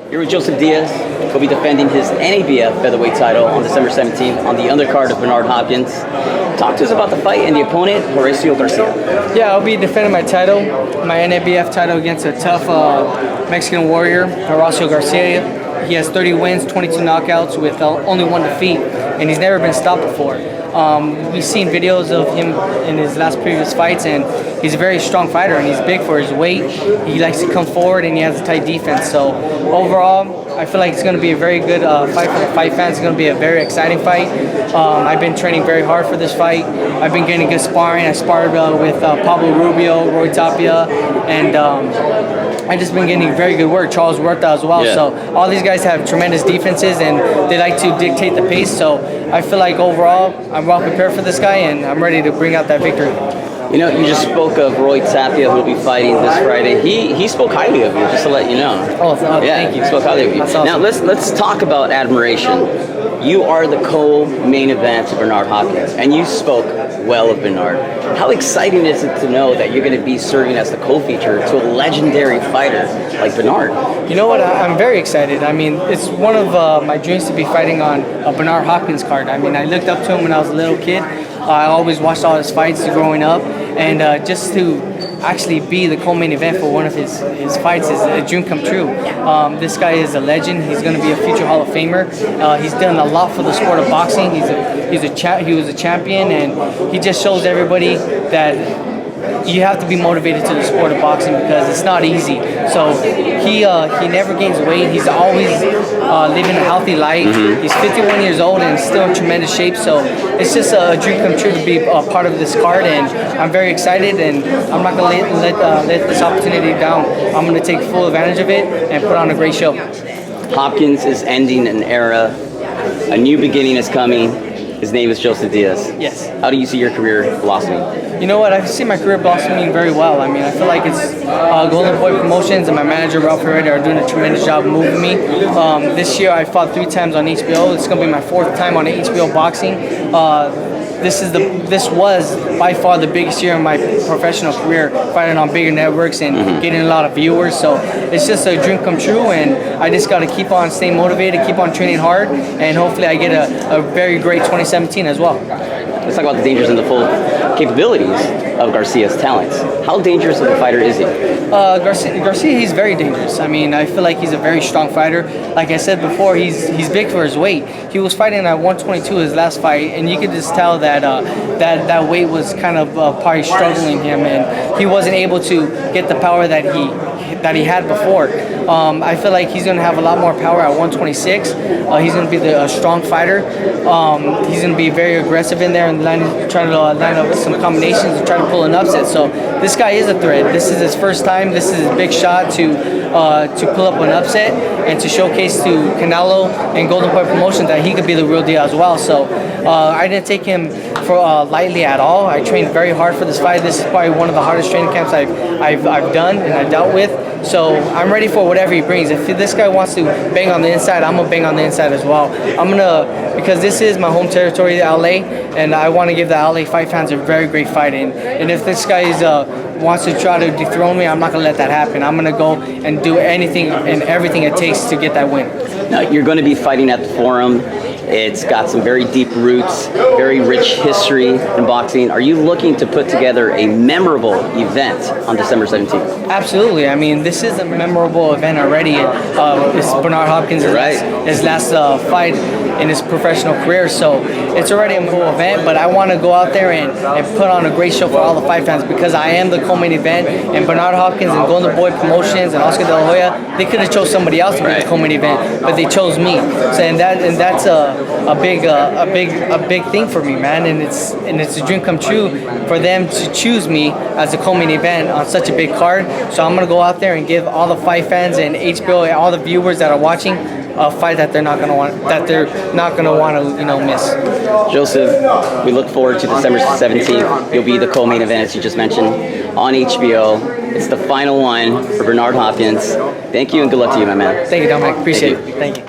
Here with Joseph Diaz. He'll be defending his NABF featherweight title on December 17th on the undercard of Bernard Hopkins. Talk to us about the fight and the opponent, Horacio Garcia. Yeah, I'll be defending my title, my NABF title against a tough Mexican warrior, Horacio Garcia. He has 30 wins, 22 knockouts with only one defeat, and he's never been stopped before. We've seen videos of him in his previous fights, and he's a very strong fighter, and he's big for his weight. He likes to come forward, and he has a tight defense. So overall, I feel like it's going to be a very good fight for the fight fans. It's going to be a very exciting fight. I've been training very hard for this fight. I've been getting good sparring. I sparred with Pablo Rubio, Roy Tapia, and I've just been getting very good work. Charles Huerta as well. Yeah. So all these guys have tremendous defenses, and they like to dictate the pace. So I feel like overall, I'm well prepared for this guy, and I'm ready to bring out that victory. You know, you just spoke of Roy Tapia, who will be fighting this Friday. He spoke highly of you, just to let you know. Thank you. He spoke highly of you. Awesome. Now let's talk about admiration. You are the co-main event of Bernard Hopkins, and you spoke well of Bernard. How exciting is it to know that you're going to be serving as the co-feature to a legendary fighter like Bernard? You know what? I'm very excited. I mean, it's one of my dreams to be fighting on a Bernard Hopkins card. I mean, I looked up to him when I was a little kid. I always watched all his fights growing up, and just to actually be the co-main event for one of his fights is a dream come true. This guy is a legend. He's going to be a future Hall of Famer. He's done a lot for the sport of boxing. He was a champion, and he just shows everybody that you have to be motivated to the sport of boxing because it's not easy. So he never gains weight. He's always living a healthy life. Mm-hmm. He's 51 years old and still in tremendous shape. So it's just a dream come true to be a part of this card, and I'm very excited. And I'm not going to let this opportunity down. I'm going to take full advantage of it and put on a great show. Hopkins is ending an era. A new beginning is coming. His name is Joseph Diaz. Yes. How do you see your career blossoming? You know what? I see my career blossoming very well. I mean, I feel like it's Golden Boy Promotions and my manager, Ralph Herrera, are doing a tremendous job moving me. This year, I fought 3 times on HBO. It's going to be my 4th time on HBO boxing. This was by far the biggest year in my professional career, fighting on bigger networks and getting a lot of viewers. So it's just a dream come true, and I just got to keep on staying motivated, keep on training hard, and hopefully I get a very great 2017 as well. Let's talk about the dangers and the full capabilities of Garcia's talents. How dangerous of a fighter is he? Garcia, he's very dangerous. I mean, I feel like he's a very strong fighter. Like I said before, he's big for his weight. He was fighting at 122 his last fight, and you could just tell that that weight was kind of probably struggling him, and he wasn't able to get the power that he had before. I feel like he's going to have a lot more power at 126. He's going to be a strong fighter. He's going to be very aggressive in there and try to line up some combinations and try to pull an upset. So this guy is a threat. This is his first time. This is his big shot to pull up an upset and to showcase to Canelo and Golden Boy Promotions that he could be the real deal as well. So I didn't take him for lightly at all. I trained very hard for this fight. This is probably one of the hardest training camps I've done and I dealt with. So I'm ready for whatever he brings. If this guy wants to bang on the inside, I'm gonna bang on the inside as well. Because this is my home territory, LA, and I want to give the LA fight fans a very great fight. And if this guy wants to try to dethrone me, I'm not gonna let that happen. I'm gonna go and do anything and everything it takes to get that win. Now, you're going to be fighting at the Forum. It's got some very deep roots, very rich history in boxing. Are you looking to put together a memorable event on December 17th? Absolutely. I mean, this is a memorable event already. It's Bernard Hopkins' last fight in his professional career, so it's already a cool event, but I want to go out there and put on a great show for all the fight fans because I am the co-main event, and Bernard Hopkins and Golden Boy Promotions and Oscar De La Hoya, they could have chose somebody else to be the co-main event, but they chose me. So and that's a big thing for me, man, and it's a dream come true for them to choose me as a co-main event on such a big card. So I'm gonna go out there and give all the fight fans and HBO and all the viewers that are watching a fight that they're not gonna want to miss. Joseph, we look forward to December 17th. You'll be the co-main event, as you just mentioned, on HBO. It's the final one for Bernard Hopkins. Thank you and good luck to you, my man. Thank you, Dominic. Appreciate it. Thank you.